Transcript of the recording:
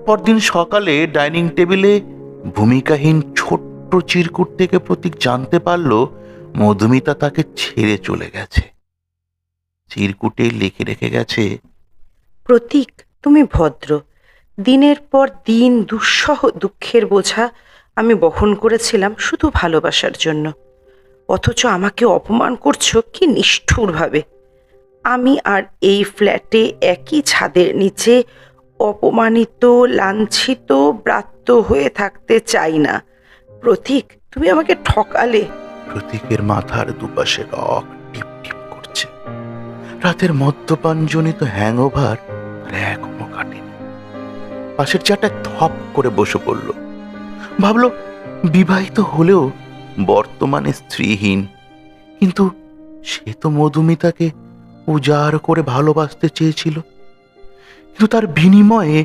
পরদিন সকালে ডাইনিং টেবিলে ভূমিকাহীন ছোট্ট চিরকুট থেকে প্রতীক জানতে পারল মধুমিতা তাকে ছেড়ে চলে গেছে। চিরকুটে লিখে রেখে গেছে, প্রতীক, তুমি ভদ্র। দিনের পর দিন দুঃসহ দুঃখের বোঝা আমি বহন করেছিলাম শুধু ভালোবাসার জন্য, অথচ আমাকে অপমান করছো কি নিষ্ঠুরভাবে। আমি আর এই ফ্ল্যাটে একই ছাদের নিচে অপমানিত, লাঞ্ছিত, ব্রাত্য হয়ে থাকতে চাই না। প্রতীক, তুমি আমাকে ঠকালে। প্রতীকের মাথার দুপাশে রক টিপ টিপ করছে। রাতের মদ্যপানজনিত হ্যাংওভার এখনো কাটেনি। পাশের চেয়ারটা থপ করে বসে পড়ল। ভাবল, বিবাহিত হলেও বর্তমানে স্ত্রীহীন, কিন্তু সে তো মধুমিতাকে উজাড় করে ভালোবাসতে চেয়েছিল। কিন্তু তার বিনিময়ে